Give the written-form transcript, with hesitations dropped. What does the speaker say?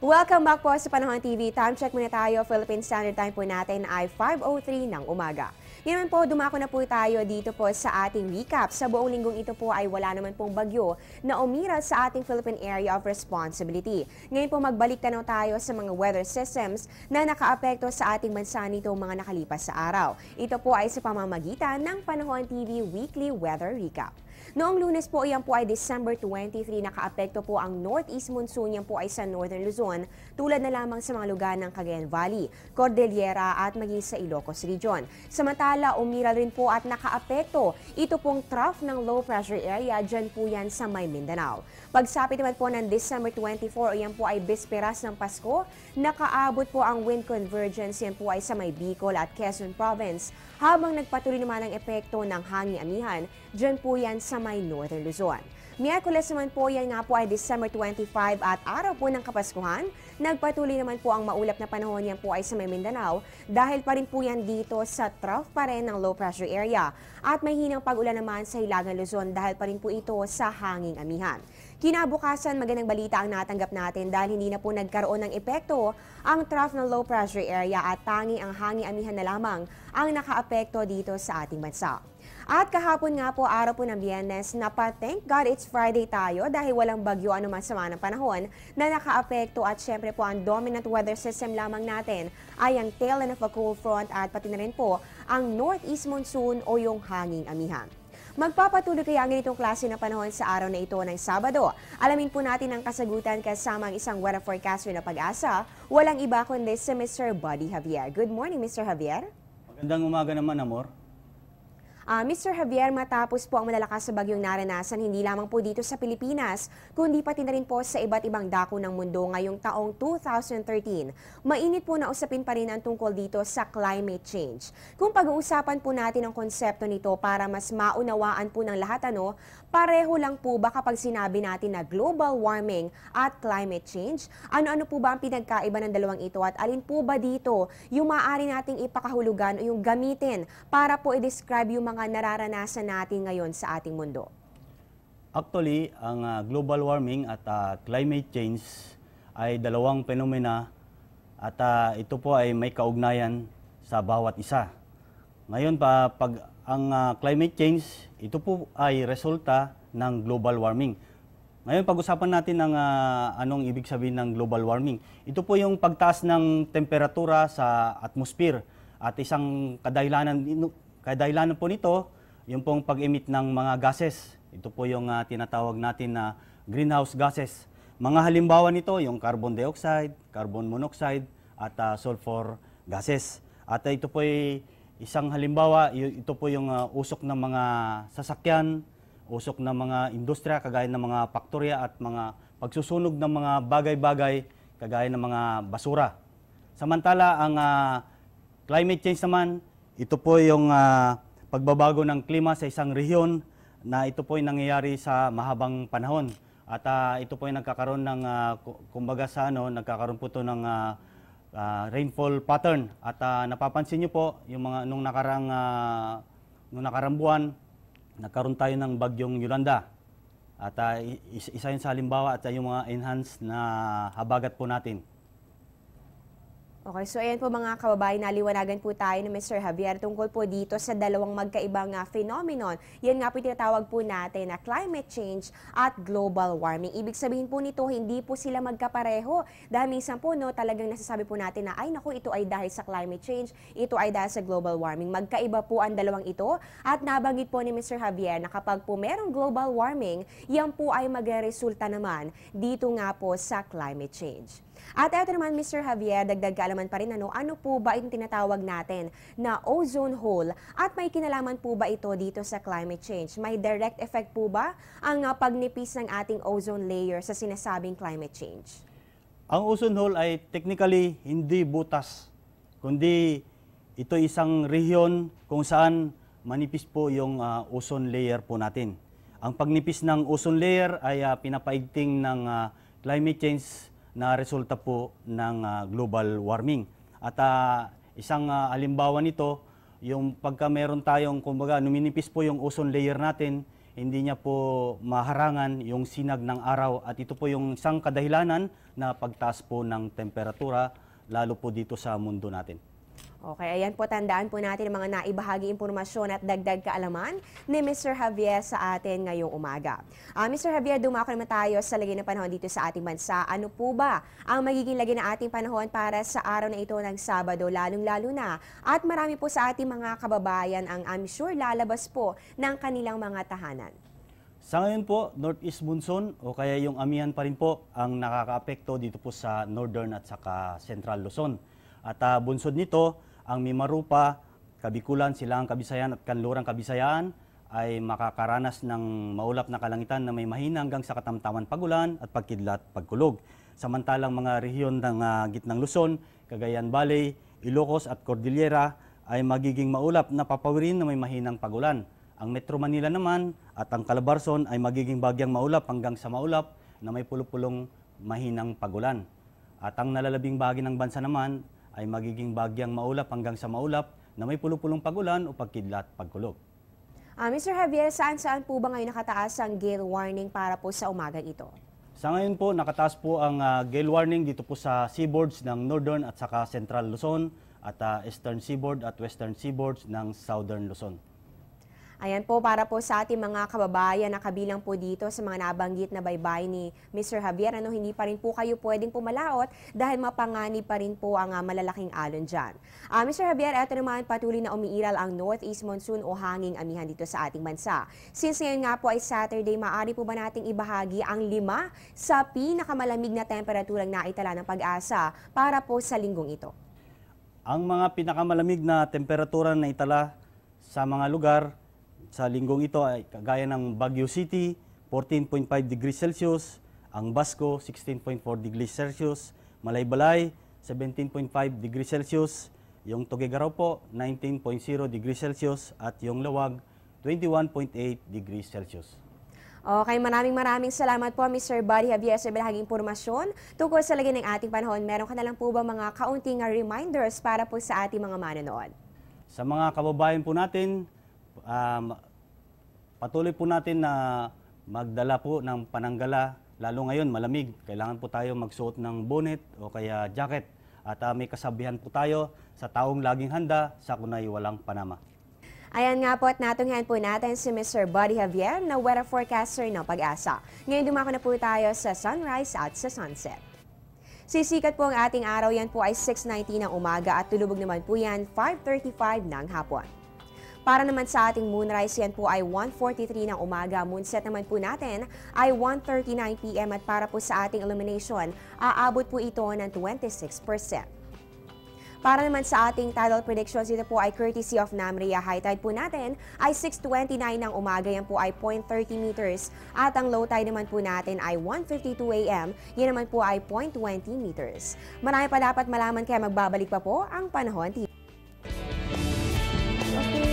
Welcome back po sa Panahon TV. Time check muna tayo. Philippine Standard Time po natin ay 5:03 ng umaga. Ngayon po, dumako na po tayo dito po sa ating recap. Sa buong linggong ito po ay wala naman pong bagyo na umiral sa ating Philippine Area of Responsibility. Ngayon po magbalik tanaw tayo sa mga weather systems na nakaapekto sa ating bansa nitong mga nakalipas sa araw. Ito po ay sa pamamagitan ng Panahon TV Weekly Weather Recap. Noong Lunes po, yan po ay December 23, nakaapekto po ang northeast monsoon, yan po ay sa Northern Luzon, tulad na lamang sa mga lugar ng Cagayan Valley, Cordillera at maging sa Ilocos Region. Samantala, umiral rin po at nakaapekto ito pong trough ng low pressure area, dyan po yan sa May Mindanao. Pagsapit naman po ng December 24, yan po ay bisperas ng Pasko, nakaabot po ang wind convergence, yan po ay sa May Bicol at Quezon Province, habang nagpatuloy naman ang epekto ng hangin amihan, dyan po yan sa May Northern Luzon. Miyerkules naman po, yan nga po ay December 25 at araw po ng Kapaskuhan. Nagpatuloy naman po ang maulap na panahon, yan po ay sa May Mindanao dahil pa rin po yan dito sa trough pa rin ng low pressure area. At may hinang pag-ulan naman sa Hilagang Luzon dahil pa rin po ito sa hanging amihan. Kinabukasan, magandang balita ang natanggap natin dahil hindi na po nagkaroon ng epekto ang trough ng low pressure area at tanging ang hanging amihan na lamang ang nakaapekto dito sa ating bansa. At kahapon nga po, araw po ng Biyernes, thank God it's Friday tayo dahil walang bagyo anuman sama ng panahon na nakaapekto at syempre po ang dominant weather system lamang natin ay ang tail end of a cold front at pati na rin po ang northeast monsoon o yung hanging amihan. Magpapatuloy kaya ang ganitong klase ng panahon sa araw na ito ng Sabado. Alamin po natin ang kasagutan kasama ang isang weather forecaster na Pag-asa. Walang iba kundi si Mr. Buddy Javier. Good morning, Mr. Javier. Magandang umaga naman, Amor. Mr. Javier, matapos po ang malalakas sa bagyong naranasan hindi lamang po dito sa Pilipinas, kundi pati na rin po sa iba't ibang dako ng mundo ngayong taong 2013. Mainit po na usapin pa rin ang tungkol dito sa climate change. Kung pag-uusapan po natin ang konsepto nito para mas maunawaan po ng lahat pareho lang po ba kapag sinabi natin na global warming at climate change? Ano-ano po ba ang pinagkaiba ng dalawang ito at alin po ba dito yung maaari nating ipakahulugan o yung gamitin para po i-describe yung mga nararanasan natin ngayon sa ating mundo? Actually, ang global warming at climate change ay dalawang fenomena at ito po ay may kaugnayan sa bawat isa. Ngayon pag ang climate change, ito po ay resulta ng global warming. Ngayon pag-usapan natin ang anong ibig sabihin ng global warming. Ito po yung pagtaas ng temperatura sa atmosphere at isang kadahilanan po nito, yung pong pag-emit ng mga gases. Ito po yung tinatawag natin na greenhouse gases. Mga halimbawa nito, yung carbon dioxide, carbon monoxide, at sulfur gases. At ito po ay isang halimbawa, ito po yung usok ng mga sasakyan, usok ng mga industriya, kagaya ng mga faktorya at mga pagsusunog ng mga bagay-bagay, kagaya ng mga basura. Samantala, ang climate change naman, ito po yung pagbabago ng klima sa isang rehiyon na ito po ay nangyayari sa mahabang panahon. At ito po ay nagkakaroon ng, kumbaga nagkakaroon po ito ng rainfall pattern. At napapansin nyo po, yung mga, nung nakarang buwan, nagkaroon tayo ng bagyong Yolanda. At isa yun sa halimbawa at yung mga enhanced na habagat po natin. Okay, so ayan po mga kababayan, naliwanagan po tayo ni Mr. Javier tungkol po dito sa dalawang magkaibang phenomenon. Yan nga po tinatawag po natin na climate change at global warming. Ibig sabihin po nito, hindi po sila magkapareho. Dahil minsan po, talagang nasasabi po natin na, ay naku, ito ay dahil sa climate change, ito ay dahil sa global warming. Magkaiba po ang dalawang ito. At nabanggit po ni Mr. Javier na kapag po merong global warming, yan po ay magresulta naman dito nga po sa climate change. At ito naman, Mr. Javier, dagdag kaalaman pa rin, ano po ba yung tinatawag natin na ozone hole at may kinalaman po ba ito dito sa climate change? May direct effect po ba ang pagnipis ng ating ozone layer sa sinasabing climate change? Ang ozone hole ay technically hindi butas, kundi ito isang rehiyon kung saan manipis po yung ozone layer po natin. Ang pagnipis ng ozone layer ay pinapaigting ng climate change na resulta po ng global warming. At isang halimbawa nito, yung pagka meron tayong, kumbaga, numinipis po yung ozone layer natin, hindi niya po maharangan yung sinag ng araw at ito po yung isang kadahilanan na pagtaas po ng temperatura lalo po dito sa mundo natin. Okay, ayan po, tandaan po natin ang mga naibahagi impormasyon at dagdag kaalaman ni Mr. Javier sa atin ngayong umaga. Mr. Javier, dumako naman tayo sa lagay ng panahon dito sa ating bansa. Ano po ba ang magiging lagay ng ating panahon para sa araw na ito ng Sabado, lalong-lalo na? At marami po sa ating mga kababayan ang I'm sure lalabas po ng kanilang mga tahanan. Sa ngayon po, Northeast Monsoon o kaya yung amihan pa rin po ang nakakaapekto dito po sa Northern at saka Central Luzon. At bunsod nito, ang Mimarupa, Kabikulan, Silangang Kabisayan at Kanlurang Kabisayaan ay makakaranas ng maulap na kalangitan na may mahina hanggang sa katamtaman pagulan at pagkidlat pagkulog. Samantalang mga rehiyon ng gitnang Luzon, Cagayan Valley, Ilocos at Cordillera ay magiging maulap na papawirin na may mahinang pagulan. Ang Metro Manila naman at ang Calabarzon ay magiging bagyang maulap hanggang sa maulap na may pulupulong mahinang pagulan. At ang nalalabing bahagi ng bansa naman ay magiging bagyang maulap hanggang sa maulap na may pulupulong pagulan o pagkidlat pagkulog. Mr. Javier, saan po ba ngayon nakataas ang gale warning para po sa umagang ito? Sa ngayon po, nakataas po ang gale warning dito po sa seaboards ng Northern at saka Central Luzon at Eastern Seaboard at Western Seaboards ng Southern Luzon. Ayan po, para po sa ating mga kababayan na kabilang po dito sa mga nabanggit na baybay ni Mr. Javier, hindi pa rin po kayo pwedeng pumalaot dahil mapanganib pa rin po ang malalaking alon dyan. Mr. Javier, eto naman patuloy na umiiral ang Northeast Monsoon o hanging amihan dito sa ating bansa. Since ngayon nga po ay Saturday, maaari po ba nating ibahagi ang 5 sa pinakamalamig na temperaturang naitala ng Pag-asa para po sa linggong ito? Ang mga pinakamalamig na temperatura na itala sa mga lugar sa linggong ito ay kagaya ng Baguio City, 14.5 degrees Celsius, ang Basco, 16.4 degrees Celsius, Malaybalay, 17.5 degrees Celsius, yung Tuguegarao po, 19.0 degrees Celsius, at yung Lawag, 21.8 degrees Celsius. Okay, maraming salamat po Mr. Buddy Javier sa bahaging impormasyon tungkol sa lagay ng ating panahon. Meron ka na lang po ba mga kaunting reminders para po sa ating mga manonood? Sa mga kababayan po natin, patuloy po natin na magdala po ng pananggala, lalo ngayon malamig. Kailangan po tayo magsuot ng bonnet o kaya jacket. At may kasabihan po tayo, sa taong laging handa, sa kunay walang panama. Ayan nga po at natunghan po natin si Mr. Buddy Javier na weather forecaster ng Pag-asa. Ngayon dumako na po tayo sa sunrise at sa sunset. Sisikat po ang ating araw, yan po ay 6:19 ng umaga at tulubog naman po yan 5:35 ng hapon. Para naman sa ating moonrise, yan po ay 1:43 ng umaga. Moonset naman po natin ay 1:39 p.m. at para po sa ating illumination, aabot po ito ng 26%. Para naman sa ating tidal predictions, ito po ay courtesy of NAMRIA. High tide po natin ay 6:29 ng umaga. Yan po ay 0.30 meters. At ang low tide naman po natin ay 1:52 a.m. Yan naman po ay 0.20 meters. Marami pa dapat malaman kaya magbabalik pa po ang Panahon TV. Okay.